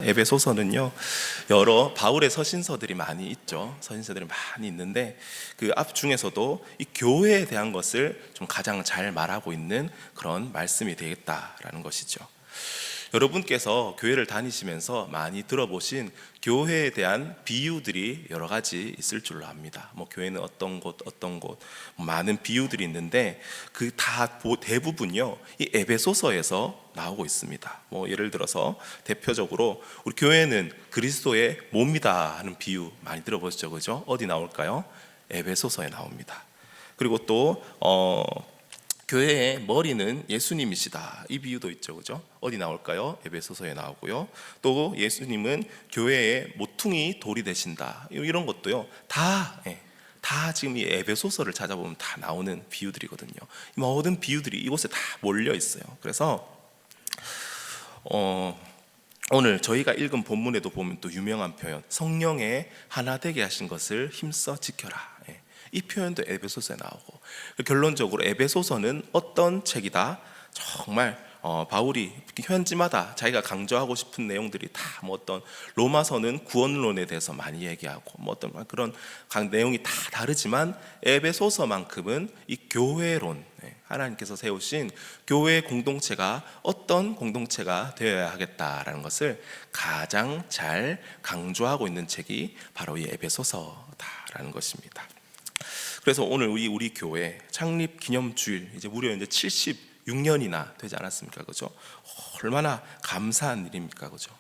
에베소서는요, 여러 바울의 서신서들이 많이 있죠. 서신서들이 많이 있는데 그 앞 중에서도 이 교회에 대한 것을 좀 가장 잘 말하고 있는 그런 말씀이 되겠다라는 것이죠. 여러분께서 교회를 다니시면서 많이 들어보신 교회에 대한 비유들이 여러 가지 있을 줄로 압니다. 교회는 어떤 곳 많은 비유들이 있는데 그 다 대부분요 이 에베소서에서 나오고 있습니다. 예를 들어서 대표적으로 우리 교회는 그리스도의 몸이다 하는 비유 많이 들어보셨죠, 그죠? 어디 나올까요? 에베소서에 나옵니다. 그리고 또 교회의 머리는 예수님이시다. 이 비유도 있죠, 그죠? 어디 나올까요? 에베소서에 나오고요. 또 예수님은 교회의 모퉁이 돌이 되신다. 이런 것도요, 다 지금 이 에베소서를 찾아보면 다 나오는 비유들이거든요. 이 모든 비유들이 이곳에 다 몰려 있어요. 그래서 오늘 저희가 읽은 본문에도 보면 또 유명한 표현, 성령의 하나 되게 하신 것을 힘써 지켜라. 이 표현도 에베소서에 나오고, 결론적으로 에베소서는 어떤 책이다? 정말 바울이 현지마다 자기가 강조하고 싶은 내용들이 다 어떤 로마서는 구원론에 대해서 많이 얘기하고 어떤 그런 내용이 다 다르지만 에베소서만큼은 이 교회론, 하나님께서 세우신 교회 공동체가 어떤 공동체가 되어야 하겠다라는 것을 가장 잘 강조하고 있는 책이 바로 이 에베소서다라는 것입니다. 그래서 오늘 우리 교회 창립 기념주일 이제 무려 76년이나 되지 않았습니까, 그죠? 얼마나 감사한 일입니까, 그죠?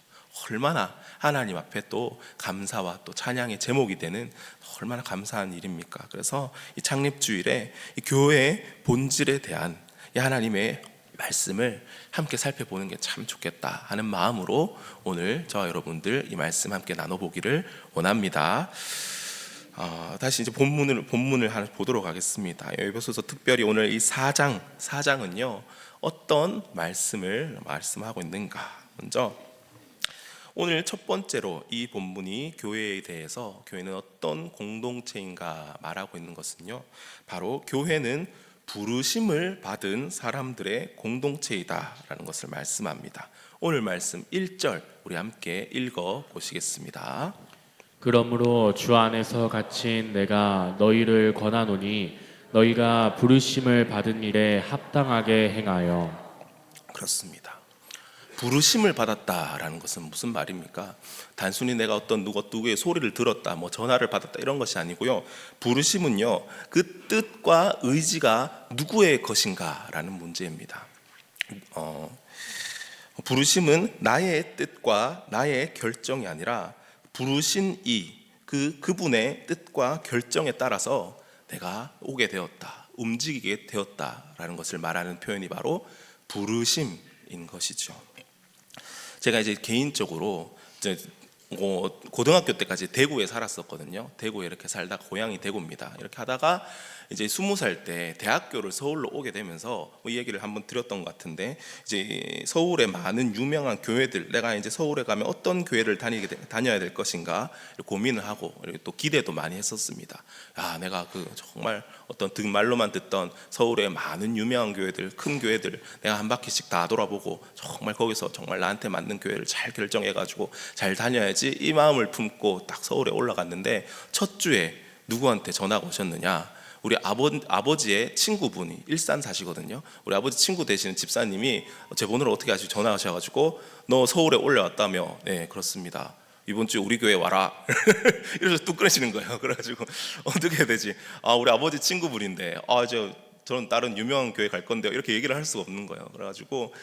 얼마나 하나님 앞에 또 감사와 또 찬양의 제목이 되는 얼마나 감사한 일입니까? 그래서 이 창립주일에 이 교회의 본질에 대한 이 하나님의 말씀을 함께 살펴보는 게 참 좋겠다 하는 마음으로 오늘 저와 여러분들 이 말씀 함께 나눠보기를 원합니다. 다시 이제 본문을 하나 보도록 하겠습니다. 에베소서 특별히 오늘 이 4장은요 어떤 말씀을 말씀하고 있는가. 먼저 오늘 첫 번째로 이 본문이 교회에 대해서 교회는 어떤 공동체인가 말하고 있는 것은요, 바로 교회는 부르심을 받은 사람들의 공동체이다라는 것을 말씀합니다. 오늘 말씀 1절 우리 함께 읽어 보시겠습니다. 그러므로 주 안에서 갇힌 내가 너희를 권하노니 너희가 부르심을 받은 일에 합당하게 행하여. 그렇습니다. 부르심을 받았다라는 것은 무슨 말입니까? 단순히 내가 어떤 누구의 소리를 들었다, 전화를 받았다 이런 것이 아니고요. 부르심은요, 그 뜻과 의지가 누구의 것인가라는 문제입니다. 부르심은 나의 뜻과 나의 결정이 아니라 부르신 그분의 뜻과 결정에 따라서 내가 오게 되었다, 움직이게 되었다라는 것을 말하는 표현이 바로 부르심인 것이죠. 제가 이제 개인적으로 고등학교 때까지 대구에 살았었거든요. 대구에 이렇게 살다가 고향이 대구입니다. 이렇게 하다가 이제 20살 때 대학교를 서울로 오게 되면서 이 얘기를 한번 드렸던 것 같은데, 이제 서울에 많은 유명한 교회들, 내가 이제 서울에 가면 어떤 교회를 다녀야 될 것인가 고민을 하고 또 기대도 많이 했었습니다. 내가 정말 어떤 말로만 듣던 서울의 많은 유명한 교회들, 큰 교회들 내가 한 바퀴씩 다 돌아보고 정말 거기서 정말 나한테 맞는 교회를 잘 결정해가지고 잘 다녀야지, 이 마음을 품고 딱 서울에 올라갔는데 첫 주에 누구한테 전화가 오셨느냐? 우리 아버지의 친구분이 일산 사시거든요. 우리 아버지 친구 되시는 집사님이 제 번호를 어떻게 아시고 전화하셔가지고 너 서울에 올라왔다며? 네, 그렇습니다. 이번 주에 우리 교회 와라. 이러면서 뚝 끊으시는 거예요. 그래가지고 어떻게 해야 되지? 우리 아버지 친구분인데 저는 다른 유명한 교회 갈 건데요, 이렇게 얘기를 할 수가 없는 거예요. 그래가지고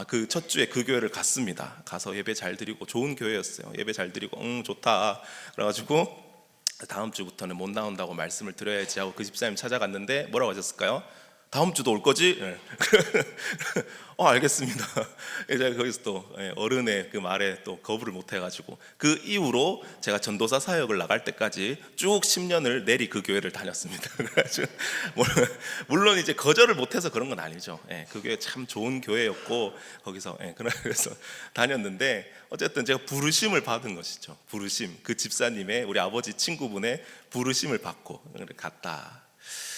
그 첫 주에 그 교회를 갔습니다. 가서 예배 잘 드리고, 좋은 교회였어요. 예배 잘 드리고 좋다. 그래가지고 다음 주부터는 못 나온다고 말씀을 드려야지 하고 그 집사님 찾아갔는데 뭐라고 하셨을까요? 다음 주도 올 거지? 네. 알겠습니다. 이제 거기서 또 어른의 그 말에 또 거부를 못 해가지고 그 이후로 제가 전도사 사역을 나갈 때까지 쭉 10년을 내리 그 교회를 다녔습니다. 그래가지고 물론 이제 거절을 못해서 그런 건 아니죠. 그 교회 참 좋은 교회였고 거기서 그래서 다녔는데, 어쨌든 제가 부르심을 받은 것이죠. 부르심, 그 집사님의, 우리 아버지 친구분의 부르심을 받고 갔다.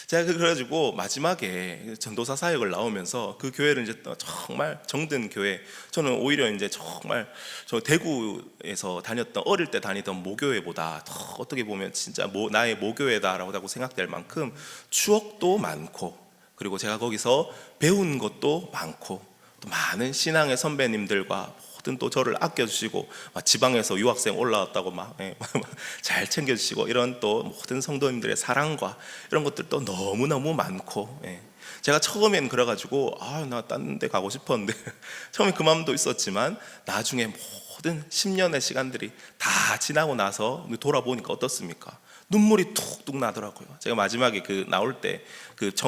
제가 그래가지고 마지막에 전도사 사역을 나오면서 그 교회를 이제 정말 정든 교회, 저는 오히려 이제 정말 저 대구에서 다녔던 어릴 때 다니던 모교회보다 더 어떻게 보면 진짜 나의 모교회다라고 생각될 만큼 추억도 많고, 그리고 제가 거기서 배운 것도 많고, 또 많은 신앙의 선배님들과 모든 또 저를 아껴주시고, 지방에서 유학생 올라왔다고 막 잘 챙겨주시고, 이런 또 모든 성도님들의 사랑과 이런 것들도 너무너무 많고, 제가 처음엔 그래가지고 나 딴 데 가고 싶었는데 처음에 그 마음도 있었지만 나중에 모든 10년의 시간들이 다 지나고 나서 돌아보니까 어떻습니까? 눈물이 툭툭 나더라고요. 제가 마지막에 그 나올 때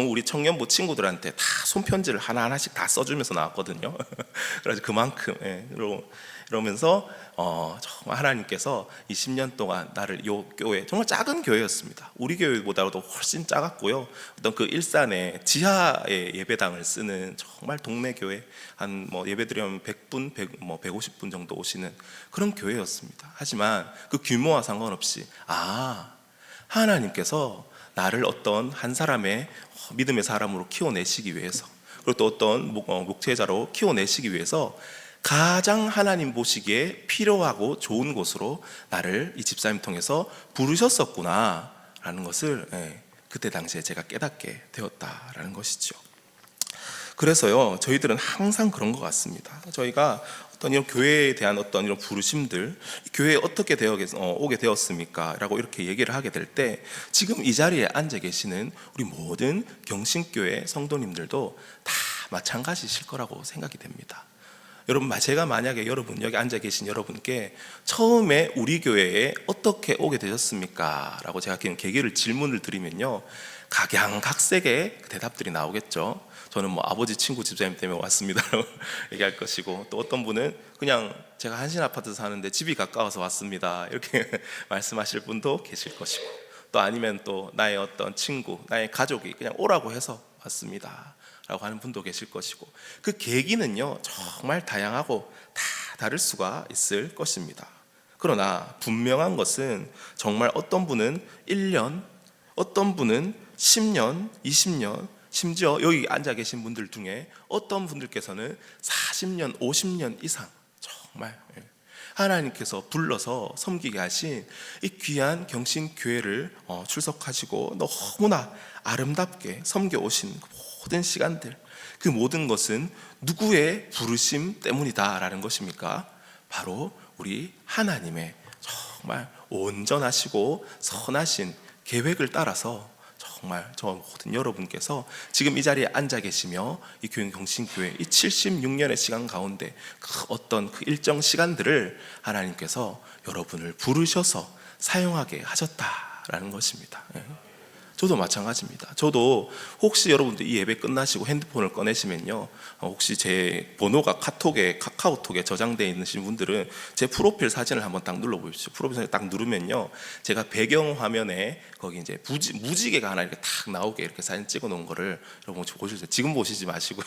우리 청년부 친구들한테 다 손편지를 하나하나씩 다 써주면서 나왔거든요. 그래서 그만큼 이러면서 정말 하나님께서 이 10년 동안 나를 요 교회, 정말 작은 교회였습니다. 우리 교회보다도 훨씬 작았고요. 어떤 그 일산에 지하에 예배당을 쓰는 정말 동네 교회, 한 예배 드리면 100분, 150분 정도 오시는 그런 교회였습니다. 하지만 그 규모와 상관없이 하나님께서 나를 어떤 한 사람의 믿음의 사람으로 키워내시기 위해서, 그리고 또 어떤 목회자로 키워내시기 위해서 가장 하나님 보시기에 필요하고 좋은 곳으로 나를 이 집사님 통해서 부르셨었구나 라는 것을 그때 당시에 제가 깨닫게 되었다라는 것이죠. 그래서요, 저희들은 항상 그런 것 같습니다. 저희가 어떤 이런 교회에 대한 어떤 이런 부르심들, 교회에 어떻게 오게 되었습니까? 라고 이렇게 얘기를 하게 될 때, 지금 이 자리에 앉아 계시는 우리 모든 경신교회 성도님들도 다 마찬가지실 거라고 생각이 됩니다. 여러분, 제가 만약에 여기 앉아 계신 여러분께 처음에 우리 교회에 어떻게 오게 되셨습니까? 라고 제가 그냥 계기를 질문을 드리면요, 각양각색의 대답들이 나오겠죠. 저는 아버지 친구 집사님 때문에 왔습니다라고 얘기할 것이고, 또 어떤 분은 그냥 제가 한신 아파트 사는데 집이 가까워서 왔습니다 이렇게 말씀하실 분도 계실 것이고, 또 아니면 또 나의 어떤 친구, 나의 가족이 그냥 오라고 해서 왔습니다 라고 하는 분도 계실 것이고, 그 계기는요 정말 다양하고 다 다를 수가 있을 것입니다. 그러나 분명한 것은 정말 어떤 분은 1년, 어떤 분은 10년, 20년, 심지어 여기 앉아 계신 분들 중에 어떤 분들께서는 40년, 50년 이상 정말 하나님께서 불러서 섬기게 하신 이 귀한 경신교회를 출석하시고 너무나 아름답게 섬겨오신 모든 시간들, 그 모든 것은 누구의 부르심 때문이다라는 것입니까? 바로 우리 하나님의 정말 온전하시고 선하신 계획을 따라서 정말 저 모든 여러분께서 지금 이 자리에 앉아 계시며 이 경신교회 이 76년의 시간 가운데 그 어떤 그 일정 시간들을 하나님께서 여러분을 부르셔서 사용하게 하셨다라는 것입니다. 저도 마찬가지입니다. 저도 혹시 여러분들 이 예배 끝나시고 핸드폰을 꺼내시면요, 혹시 제 번호가 카카오톡에 저장되어 있으신 분들은 제 프로필 사진을 한번 딱 눌러보십시오. 프로필 사진 딱 누르면요, 제가 배경 화면에 거기 이제 무지개가 하나 이렇게 딱 나오게 이렇게 사진 찍어 놓은 거를 여러분 보시죠. 지금 보시지 마시고요.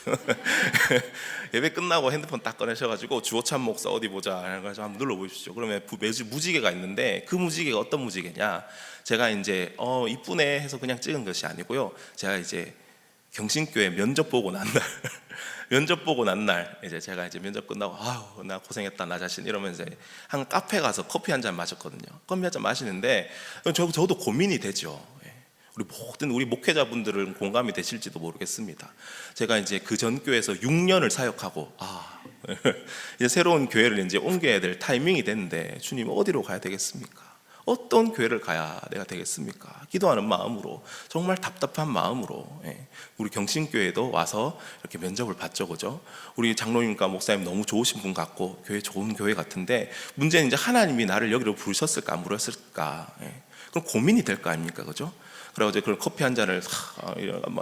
예배 끝나고 핸드폰 딱 꺼내셔가지고 주호찬 목사 어디 보자 해가지고 한번 눌러보십시오. 그러면 매주 무지개가 있는데, 그 무지개가 어떤 무지개냐? 제가 이제 이쁘네 해서 그냥 찍은 것이 아니고요, 제가 이제 경신교회 면접 보고 난 날 이제 제가 이제 면접 끝나고 나 고생했다 나 자신 이러면서 한 카페 가서 커피 한 잔 마셨거든요. 커피 한 잔 마시는데 저도 고민이 되죠. 우리 목회자분들은 공감이 되실지도 모르겠습니다. 제가 이제 그 전 교회에서 6년을 사역하고 이제 새로운 교회를 이제 옮겨야 될 타이밍이 됐는데, 주님 어디로 가야 되겠습니까? 어떤 교회를 가야 내가 되겠습니까? 기도하는 마음으로, 정말 답답한 마음으로 우리 경신교회도 와서 이렇게 면접을 봤죠, 그죠? 우리 장로님과 목사님 너무 좋으신 분 같고 교회 좋은 교회 같은데, 문제는 이제 하나님이 나를 여기로 부르셨을까 안 부르셨을까, 그럼 고민이 될 거 아닙니까, 그죠? 그래가지고 그런 커피 한 잔을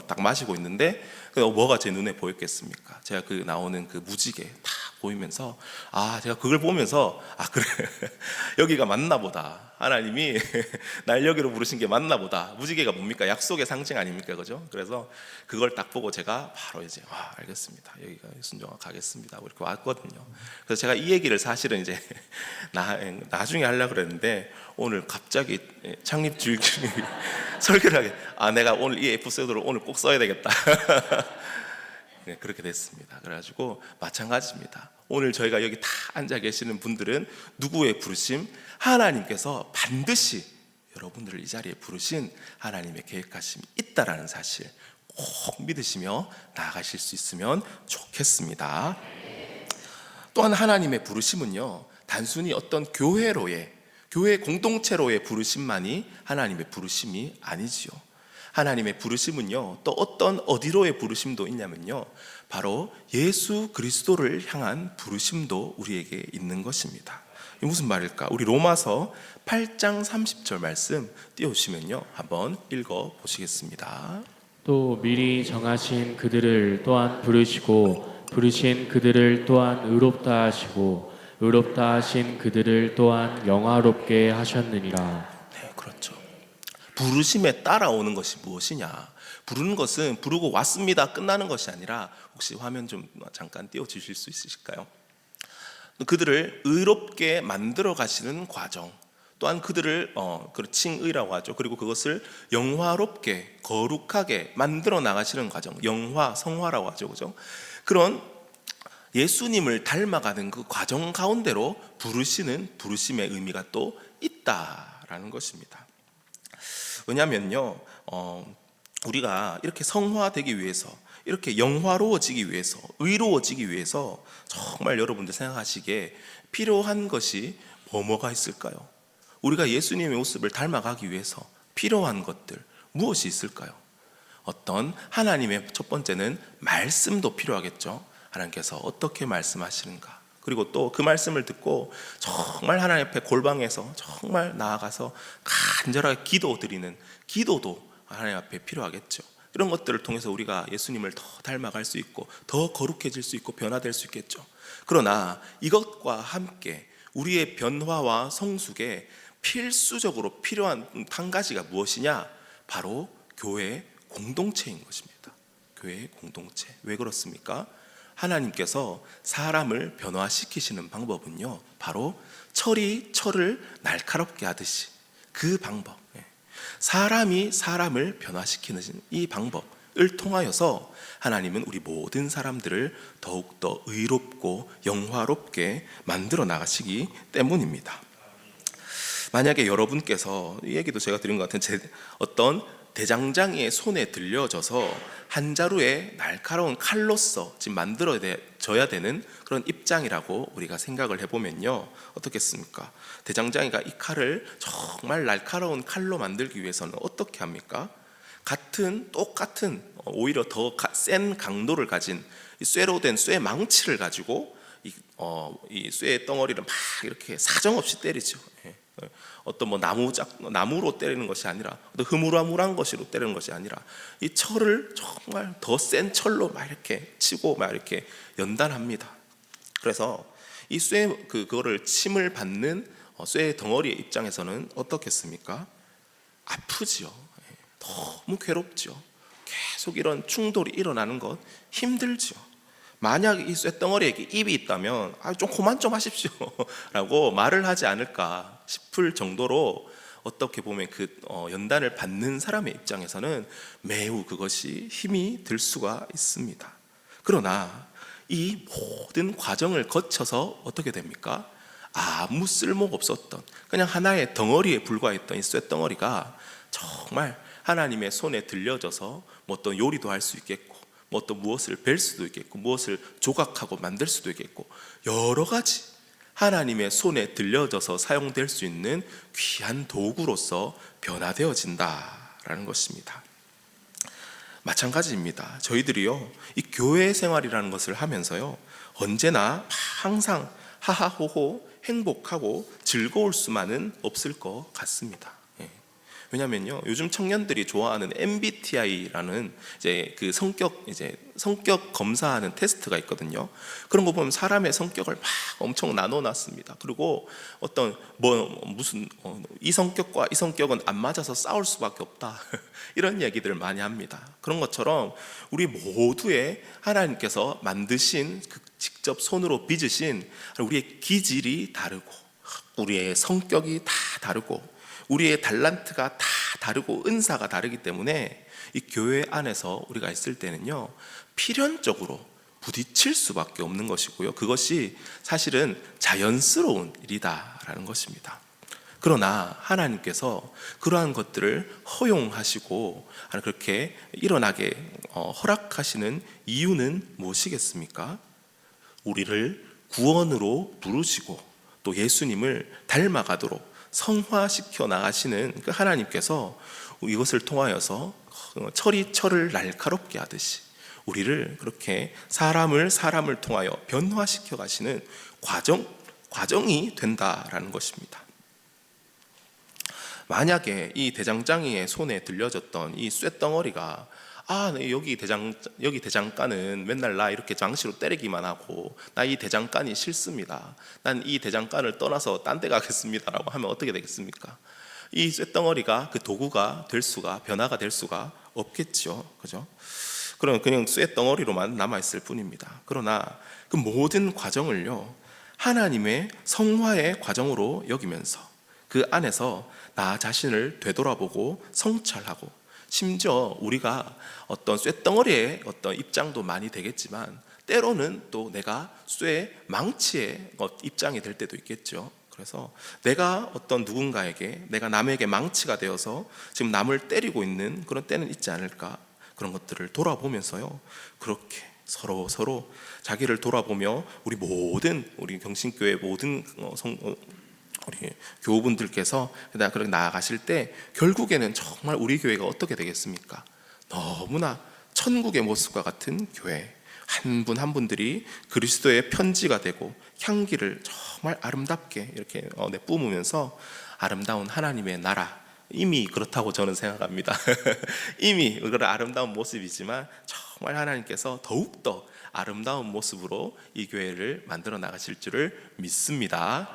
딱 마시고 있는데, 뭐가 제 눈에 보였겠습니까? 제가 그 나오는 그 무지개 딱 보이면서 제가 그걸 보면서 그래 여기가 맞나 보다, 하나님이 날 여기로 부르신 게 맞나 보다. 무지개가 뭡니까? 약속의 상징 아닙니까, 그죠? 그래서 그걸 딱 보고 제가 바로 이제 알겠습니다, 여기가 순종하고 가겠습니다 하고 이렇게 왔거든요. 그래서 제가 이 얘기를 사실은 이제 나중에 하려고 그랬는데, 오늘 갑자기 창립 주일주일 설교를 하게 내가 오늘 이 에피소드를 오늘 꼭 써야 되겠다. 네, 그렇게 됐습니다. 그래가지고 마찬가지입니다. 오늘 저희가 여기 다 앉아 계시는 분들은 누구의 부르심? 하나님께서 반드시 여러분들을 이 자리에 부르신 하나님의 계획하심이 있다라는 사실 꼭 믿으시며 나아가실 수 있으면 좋겠습니다. 또한 하나님의 부르심은요, 단순히 어떤 교회 공동체로의 부르심만이 하나님의 부르심이 아니지요. 하나님의 부르심은요, 또 어떤 어디로의 부르심도 있냐면요, 바로 예수 그리스도를 향한 부르심도 우리에게 있는 것입니다. 이게 무슨 말일까? 우리 로마서 8장 30절 말씀 띄워주시면요, 한번 읽어 보시겠습니다. 또 미리 정하신 그들을 또한 부르시고 부르신 그들을 또한 의롭다 하시고 의롭다 하신 그들을 또한 영화롭게 하셨느니라. 네, 그렇죠. 부르심에 따라오는 것이 무엇이냐? 부르는 것은 부르고 왔습니다 끝나는 것이 아니라, 혹시 화면 좀 잠깐 띄워주실 수 있으실까요? 그들을 의롭게 만들어 가시는 과정, 또한 그들을 칭의라고 하죠. 그리고 그것을 영화롭게 거룩하게 만들어 나가시는 과정, 영화, 성화라고 하죠. 그죠? 그런 예수님을 닮아가는 그 과정 가운데로 부르시는 부르심의 의미가 또 있다라는 것입니다. 왜냐하면요, 우리가 이렇게 성화되기 위해서, 이렇게 영화로워지기 위해서, 의로워지기 위해서 정말 여러분들 생각하시기에 필요한 것이 뭐가 있을까요? 우리가 예수님의 모습을 닮아가기 위해서 필요한 것들 무엇이 있을까요? 어떤 하나님의 첫 번째는 말씀도 필요하겠죠. 하나님께서 어떻게 말씀하시는가, 그리고 또 그 말씀을 듣고 정말 하나님 앞에 골방에서 정말 나아가서 간절하게 기도드리는 기도도 하나님 앞에 필요하겠죠. 이런 것들을 통해서 우리가 예수님을 더 닮아갈 수 있고 더 거룩해질 수 있고 변화될 수 있겠죠. 그러나 이것과 함께 우리의 변화와 성숙에 필수적으로 필요한 한 가지가 무엇이냐? 바로 교회 공동체인 것입니다. 교회 공동체. 왜 그렇습니까? 하나님께서 사람을 변화시키시는 방법은요, 바로 철이 철을 날카롭게 하듯이 그 방법, 사람이 사람을 변화시키는 이 방법을 통하여서 하나님은 우리 모든 사람들을 더욱더 의롭고 영화롭게 만들어 나가시기 때문입니다. 만약에 여러분께서, 이 얘기도 제가 드린 것 같은 어떤 대장장이의 손에 들려져서 한 자루의 날카로운 칼로서 지금 만들어져야 되는 그런 입장이라고 우리가 생각을 해보면요, 어떻겠습니까? 대장장이가 이 칼을 정말 날카로운 칼로 만들기 위해서는 어떻게 합니까? 똑같은 오히려 더 센 강도를 가진 이 쇠로 된 쇠 망치를 가지고 이 쇠 덩어리를 막 이렇게 사정없이 때리죠. 어떤 나무로 때리는 것이 아니라, 어떤 흐물흐물한 것으로 때리는 것이 아니라, 이 철을 정말 더 센 철로 막 이렇게 치고 막 이렇게 연단합니다. 그래서 이 그거를 침을 받는 쇠 덩어리의 입장에서는 어떻겠습니까? 아프지요. 너무 괴롭죠. 계속 이런 충돌이 일어나는 것 힘들죠. 만약 이 쇳덩어리에 입이 있다면 좀 그만 좀 하십시오 라고 말을 하지 않을까 싶을 정도로, 어떻게 보면 그 연단을 받는 사람의 입장에서는 매우 그것이 힘이 들 수가 있습니다. 그러나 이 모든 과정을 거쳐서 어떻게 됩니까? 아무 쓸모가 없었던 그냥 하나의 덩어리에 불과했던 이 쇳덩어리가 정말 하나님의 손에 들려져서 뭐 어떤 요리도 할 수 있겠고, 뭐 어떤 무엇을 벨 수도 있겠고, 무엇을 조각하고 만들 수도 있겠고, 여러 가지 하나님의 손에 들려져서 사용될 수 있는 귀한 도구로서 변화되어진다라는 것입니다. 마찬가지입니다. 저희들이요, 이 교회 생활이라는 것을 하면서요, 언제나 항상 하하호호 행복하고 즐거울 수만은 없을 것 같습니다. 왜냐면요, 요즘 청년들이 좋아하는 MBTI라는 그 성격 검사하는 테스트가 있거든요. 그런 거 보면 사람의 성격을 막 엄청 나눠놨습니다. 그리고 어떤 이 성격과 이 성격은 안 맞아서 싸울 수밖에 없다 이런 얘기들을 많이 합니다. 그런 것처럼 우리 모두의 하나님께서 만드신 직접 손으로 빚으신 우리의 기질이 다르고 우리의 성격이 다 다르고 우리의 달란트가 다 다르고 은사가 다르기 때문에 이 교회 안에서 우리가 있을 때는요, 필연적으로 부딪힐 수밖에 없는 것이고요. 그것이 사실은 자연스러운 일이다라는 것입니다. 그러나 하나님께서 그러한 것들을 허용하시고 그렇게 일어나게 허락하시는 이유는 무엇이겠습니까? 우리를 구원으로 부르시고 또 예수님을 닮아가도록 성화시켜 나가시는 그 하나님께서 이것을 통하여서 철이 철을 날카롭게 하듯이 우리를 그렇게 사람을 통하여 변화시켜 가시는 과정이 된다라는 것입니다. 만약에 이 대장장이의 손에 들려졌던 이 쇳덩어리가 네, 여기 대장간은 맨날 나 이렇게 장시로 때리기만 하고 나 이 대장간이 싫습니다. 난 이 대장간을 떠나서 딴 데 가겠습니다라고 하면 어떻게 되겠습니까? 이 쇳덩어리가 그 도구가 변화가 될 수가 없겠죠. 그죠? 그럼 그냥 쇳덩어리로만 남아있을 뿐입니다. 그러나 그 모든 과정을요, 하나님의 성화의 과정으로 여기면서 그 안에서 나 자신을 되돌아보고 성찰하고, 심지어 우리가 어떤 쇳덩어리의 어떤 입장도 많이 되겠지만 때로는 또 내가 쇠 망치의 입장이 될 때도 있겠죠. 그래서 내가 어떤 누군가에게, 내가 남에게 망치가 되어서 지금 남을 때리고 있는 그런 때는 있지 않을까, 그런 것들을 돌아보면서요, 그렇게 서로 자기를 돌아보며 우리 경신교회 모든 우리 교우분들께서 그렇게 나아가실 때 결국에는 정말 우리 교회가 어떻게 되겠습니까? 너무나 천국의 모습과 같은 교회, 한 분 한 분들이 그리스도의 편지가 되고 향기를 정말 아름답게 이렇게 내뿜으면서 아름다운 하나님의 나라, 이미 그렇다고 저는 생각합니다. 이미 그런 아름다운 모습이지만 정말 하나님께서 더욱더 아름다운 모습으로 이 교회를 만들어 나가실 줄을 믿습니다.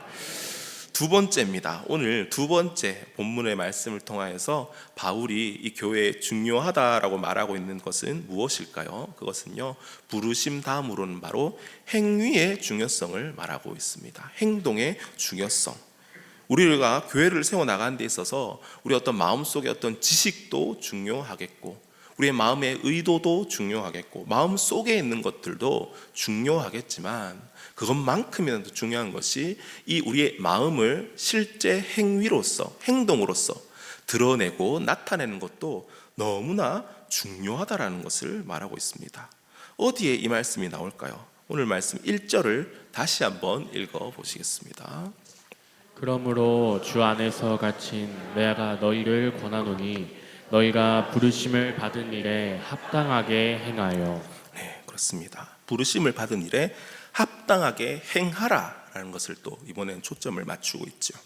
두 번째입니다. 오늘 두 번째 본문의 말씀을 통하여서 바울이 이 교회에 중요하다라고 말하고 있는 것은 무엇일까요? 그것은요, 부르심 다음으로는 바로 행위의 중요성을 말하고 있습니다. 행동의 중요성. 우리가 교회를 세워나가는 데 있어서 우리 어떤 마음속의 어떤 지식도 중요하겠고, 우리의 마음의 의도도 중요하겠고, 마음 속에 있는 것들도 중요하겠지만 그것만큼이라도 중요한 것이 이 우리의 마음을 실제 행동으로서 드러내고 나타내는 것도 너무나 중요하다라는 것을 말하고 있습니다. 어디에 이 말씀이 나올까요? 오늘 말씀 1절을 다시 한번 읽어 보시겠습니다. 그러므로 주 안에서 갇힌 내가 너희를 권하노니 너희가 부르심을 받은 일에 합당하게 행하여. 네, 그렇습니다. 부르심을 받은 일에 합당하게 행하라라는 것을 또 이번엔 초점을 맞추고 있죠.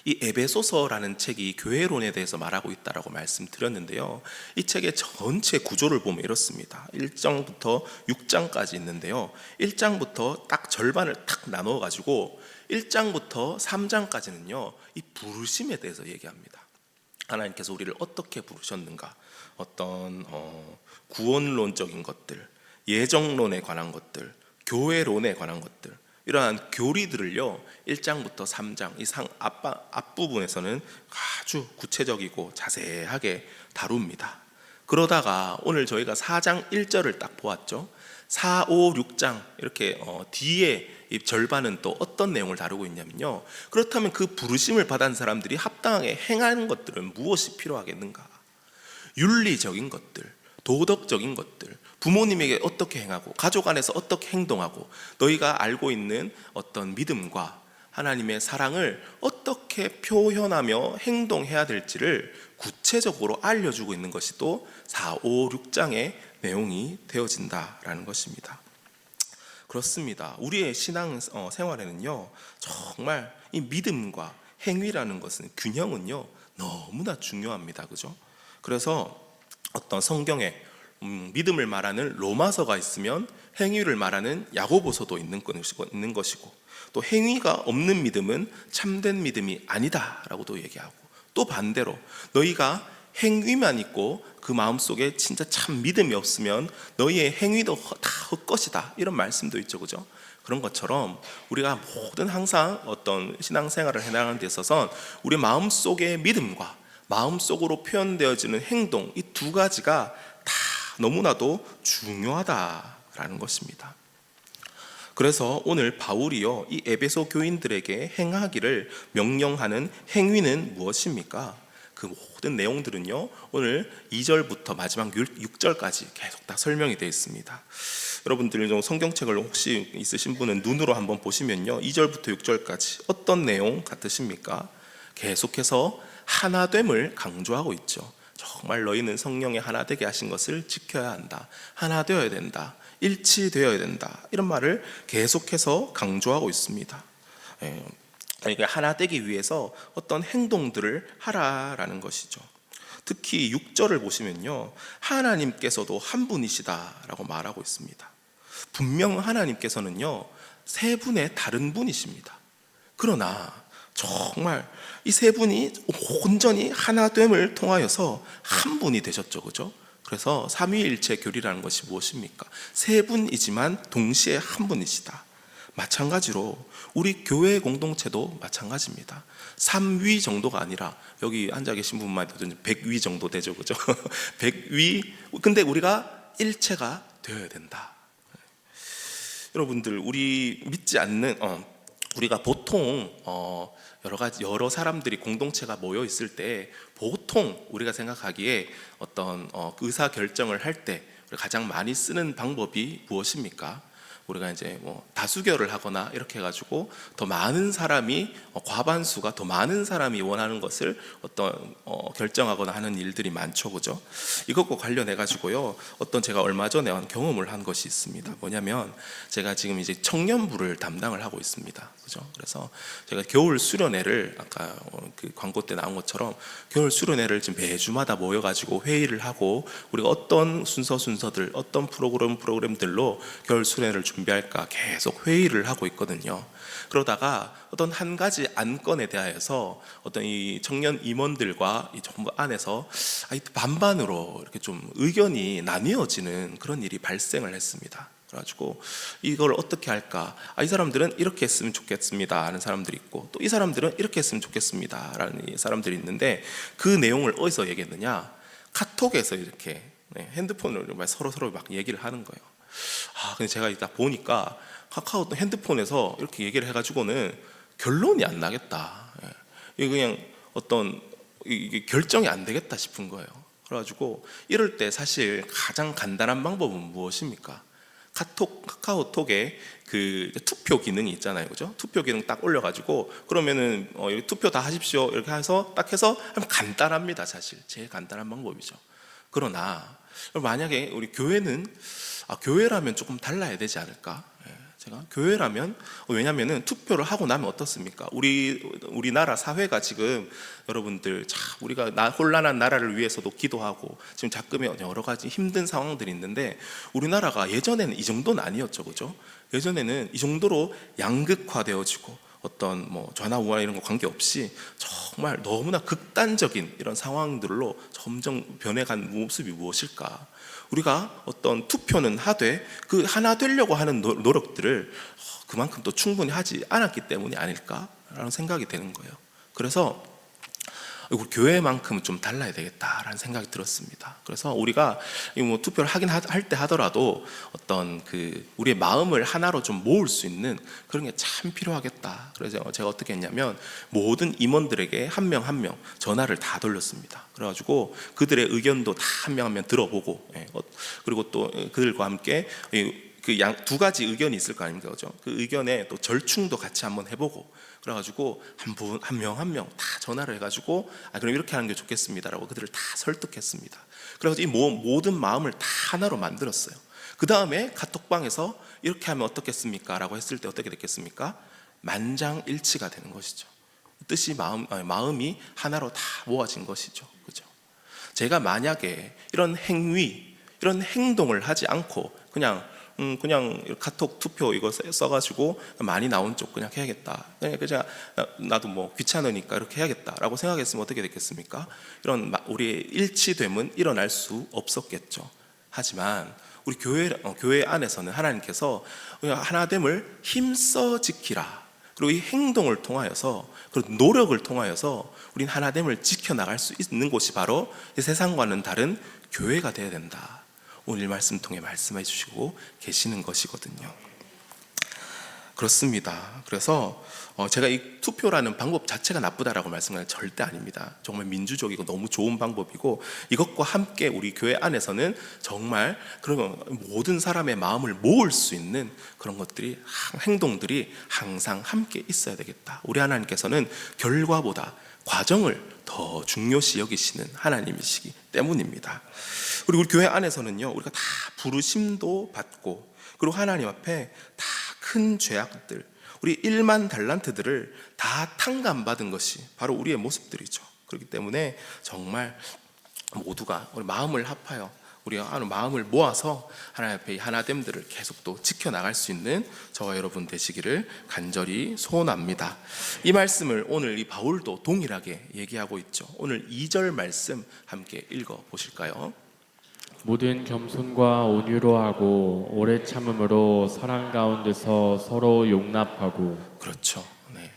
이 에베소서라는 책이 교회론에 대해서 말하고 있다라고 말씀드렸는데요, 이 책의 전체 구조를 보면 이렇습니다. 1장부터 6장까지 있는데요, 1장부터 딱 절반을 탁 나누어 가지고 1장부터 3장까지는요 이 부르심에 대해서 얘기합니다. 하나님께서 우리를 어떻게 부르셨는가, 어떤 구원론적인 것들, 예정론에 관한 것들, 교회론에 관한 것들, 이러한 교리들을요 1장부터 3장 이 앞부분에서는 아주 구체적이고 자세하게 다룹니다. 그러다가 오늘 저희가 4장 1절을 딱 보았죠. 4, 5, 6장 이렇게 뒤에 이 절반은 또 어떤 내용을 다루고 있냐면요, 그렇다면 그 부르심을 받은 사람들이 합당하게 행하는 것들은 무엇이 필요하겠는가? 윤리적인 것들, 도덕적인 것들, 부모님에게 어떻게 행하고 가족 안에서 어떻게 행동하고 너희가 알고 있는 어떤 믿음과 하나님의 사랑을 어떻게 표현하며 행동해야 될지를 구체적으로 알려주고 있는 것이 또 4, 5, 6장의 내용이 되어진다라는 것입니다. 그렇습니다. 우리의 신앙 생활에는요 정말 이 믿음과 행위라는 것은 균형은요 너무나 중요합니다. 그죠? 그래서 어떤 성경에 믿음을 말하는 로마서가 있으면 행위를 말하는 야고보서도 있는 것이고, 또 행위가 없는 믿음은 참된 믿음이 아니다라고도 얘기하고, 또 반대로 너희가 행위만 있고 그 마음속에 진짜 참 믿음이 없으면 너희의 행위도 다 헛것이다, 이런 말씀도 있죠. 그죠? 그런 것처럼 우리가 모든 항상 어떤 신앙생활을 해나가는 데 있어서는 우리 마음속의 믿음과 마음속으로 표현되어지는 행동, 이 두 가지가 다 너무나도 중요하다라는 것입니다. 그래서 오늘 바울이요, 이 에베소 교인들에게 행하기를 명령하는 행위는 무엇입니까? 그 모든 내용들은요, 오늘 2절부터 마지막 6절까지 계속 다 설명이 되어 있습니다. 여러분들 좀 성경책을 혹시 있으신 분은 눈으로 한번 보시면요, 2절부터 6절까지 어떤 내용 같으십니까? 계속해서 하나됨을 강조하고 있죠. 정말 너희는 성령의 하나 되게 하신 것을 지켜야 한다. 하나 되어야 된다. 일치되어야 된다. 이런 말을 계속해서 강조하고 있습니다. 그러니까 하나 되기 위해서 어떤 행동들을 하라라는 것이죠. 특히 6절을 보시면요, 하나님께서도 한 분이시다라고 말하고 있습니다. 분명 하나님께서는요, 세 분의 다른 분이십니다. 그러나 정말 이 세 분이 온전히 하나됨을 통하여서 한 분이 되셨죠, 그죠? 그래서 삼위일체 교리라는 것이 무엇입니까? 세 분이지만 동시에 한 분이시다. 마찬가지로 우리 교회 공동체도 마찬가지입니다. 3위 정도가 아니라 여기 앉아 계신 분만 해도 100위 정도 되죠, 그죠? 100위. 근데 우리가 일체가 되어야 된다. 여러분들, 우리 믿지 않는 우리가 보통 여러 사람들이 공동체가 모여 있을 때 보통 우리가 생각하기에 어떤 의사 결정을 할 때 가장 많이 쓰는 방법이 무엇입니까? 우리가 이제 뭐 다수결을 하거나 이렇게 해가지고 더 많은 사람이 과반수가 더 많은 사람이 원하는 것을 어떤 결정하거나 하는 일들이 많죠, 그죠? 이것과 관련해 가지고요, 어떤 제가 얼마 전에 경험을 한 것이 있습니다. 뭐냐면 제가 지금 이제 청년부를 담당을 하고 있습니다, 그죠? 그래서 제가 겨울 수련회를 아까 그 광고 때 나온 것처럼 겨울 수련회를 지금 매주마다 모여가지고 회의를 하고 우리가 어떤 순서들, 어떤 프로그램들로 겨울 수련회를 준비할까 계속 회의를 하고 있거든요. 그러다가 어떤 한 가지 안건에 대하여서 어떤 이 청년 임원들과 이 정부 안에서 반반으로 이렇게 좀 의견이 나뉘어지는 그런 일이 발생을 했습니다. 그래가지고 이걸 어떻게 할까? 이 사람들은 이렇게 했으면 좋겠습니다 하는 사람들이 있고, 또 이 사람들은 이렇게 했으면 좋겠습니다 라는 사람들이 있는데, 그 내용을 어디서 얘기했느냐? 카톡에서 이렇게 핸드폰으로 서로 막 얘기를 하는 거예요. 근데 제가 딱 보니까 카카오 핸드폰에서 이렇게 얘기를 해가지고는 결론이 안 나겠다. 이게 그냥 어떤 이게 결정이 안 되겠다 싶은 거예요. 그래가지고 이럴 때 사실 가장 간단한 방법은 무엇입니까? 카카오톡에 그 투표 기능이 있잖아요, 그죠? 투표 기능 딱 올려가지고 그러면은 투표 다 하십시오 이렇게 해서 딱 해서 하면 간단합니다. 사실 제일 간단한 방법이죠. 그러나 만약에 우리 교회는 교회라면 조금 달라야 되지 않을까? 제가 교회라면, 왜냐하면 투표를 하고 나면 어떻습니까? 우리나라 사회가 지금 여러분들 우리가 혼란한 나라를 위해서도 기도하고 지금 자금에 여러 가지 힘든 상황들이 있는데, 우리나라가 예전에는 이 정도는 아니었죠, 그죠? 예전에는 이 정도로 양극화되어지고 어떤 뭐 좌나 우나 이런 거 관계없이 정말 너무나 극단적인 이런 상황들로 점점 변해간 모습이 무엇일까? 우리가 어떤 투표는 하되 그 하나 되려고 하는 노력들을 그만큼 또 충분히 하지 않았기 때문이 아닐까라는 생각이 되는 거예요. 그래서 우리 교회만큼은 좀 달라야 되겠다라는 생각이 들었습니다. 그래서 우리가 뭐 투표를 할 때 하더라도 어떤 그 우리의 마음을 하나로 좀 모을 수 있는 그런 게 참 필요하겠다. 그래서 제가 어떻게 했냐면 모든 임원들에게 한 명 한 명 전화를 다 돌렸습니다. 그래가지고 그들의 의견도 다 한 명 한 명 들어보고, 그리고 또 그들과 함께 그 두 가지 의견이 있을 거 아닙니까, 그죠? 그 의견에 또 절충도 같이 한번 해보고, 그래가지고 한 명 한 명 다 전화를 해가지고 그럼 이렇게 하는 게 좋겠습니다라고 그들을 다 설득했습니다. 그래서 이 모든 마음을 다 하나로 만들었어요. 그 다음에 카톡방에서 이렇게 하면 어떻겠습니까? 라고 했을 때 어떻게 됐겠습니까? 만장일치가 되는 것이죠. 뜻이 마음이 하나로 다 모아진 것이죠, 그죠? 제가 만약에 이런 행위, 이런 행동을 하지 않고 그냥 카톡 투표 이거 써가지고 많이 나온 쪽 그냥 해야겠다. 그냥 나도 뭐 귀찮으니까 이렇게 해야겠다라고 생각했으면 어떻게 됐겠습니까? 이런 우리의 일치됨은 일어날 수 없었겠죠. 하지만 우리 교회 안에서는 하나님께서 하나됨을 힘써 지키라. 그리고 이 행동을 통하여서, 그리고 노력을 통하여서 우린 하나됨을 지켜나갈 수 있는 곳이 바로 이 세상과는 다른 교회가 되어야 된다. 오늘 말씀 통해 말씀해 주시고 계시는 것이거든요. 그렇습니다. 그래서 제가 이 투표라는 방법 자체가 나쁘다라고 말씀하는 건 절대 아닙니다. 정말 민주적이고 너무 좋은 방법이고, 이것과 함께 우리 교회 안에서는 정말 그런 모든 사람의 마음을 모을 수 있는 그런 것들이, 행동들이 항상 함께 있어야 되겠다. 우리 하나님께서는 결과보다 과정을 더 중요시 여기시는 하나님이시기 때문입니다. 그리고 우리 교회 안에서는요, 우리가 다 부르심도 받고, 그리고 하나님 앞에 다 큰 죄악들, 우리 1만 달란트들을 다 탕감받은 것이 바로 우리의 모습들이죠. 그렇기 때문에 정말 모두가 우리 마음을 합하여 우리가 마음을 모아서 하나님 앞에 이 하나됨들을 계속 또 지켜나갈 수 있는 저와 여러분 되시기를 간절히 소원합니다. 이 말씀을 오늘 이 바울도 동일하게 얘기하고 있죠. 오늘 2절 말씀 함께 읽어 보실까요? 모든 겸손과 온유로 하고 오래 참음으로 사랑 가운데서 서로 용납하고. 그렇죠. 네.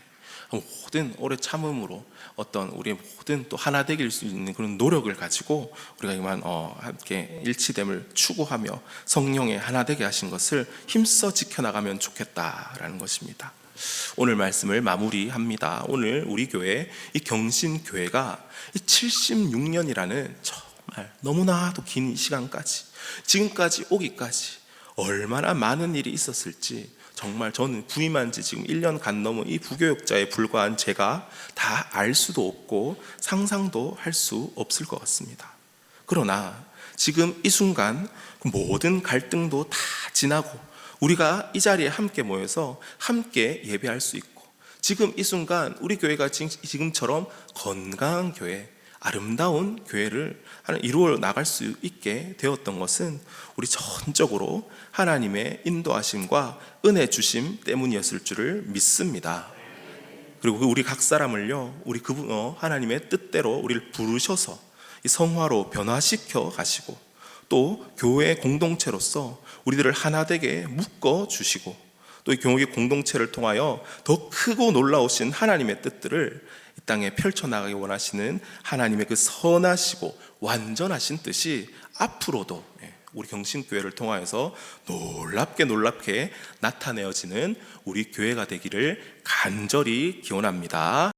모든 오래 참음으로 어떤 우리의 모든 또 하나 되길 수 있는 그런 노력을 가지고 우리가 이만 함께 일치됨을 추구하며 성령의 하나 되게 하신 것을 힘써 지켜나가면 좋겠다라는 것입니다. 오늘 말씀을 마무리합니다. 오늘 우리 교회 이 경신교회가 이 76년이라는 정말 너무나도 긴 시간까지, 지금까지 오기까지 얼마나 많은 일이 있었을지, 정말 저는 부임한 지 지금 1년 간 넘은 이 부교육자에 불과한 제가 다 알 수도 없고 상상도 할 수 없을 것 같습니다. 그러나 지금 이 순간 모든 갈등도 다 지나고 우리가 이 자리에 함께 모여서 함께 예배할 수 있고, 지금 이 순간 우리 교회가 지금처럼 건강한 교회, 아름다운 교회를 이루어 나갈 수 있게 되었던 것은 우리 전적으로 하나님의 인도하심과 은혜 주심 때문이었을 줄을 믿습니다. 그리고 우리 각 사람을요, 우리 그분 하나님의 뜻대로 우리를 부르셔서 이 성화로 변화시켜 가시고, 또 교회 공동체로서 우리들을 하나 되게 묶어 주시고, 또 이 교회 공동체를 통하여 더 크고 놀라우신 하나님의 뜻들을 이 땅에 펼쳐나가기 원하시는 하나님의 그 선하시고 완전하신 뜻이 앞으로도 우리 경신교회를 통하여서 놀랍게 나타내어지는 우리 교회가 되기를 간절히 기원합니다.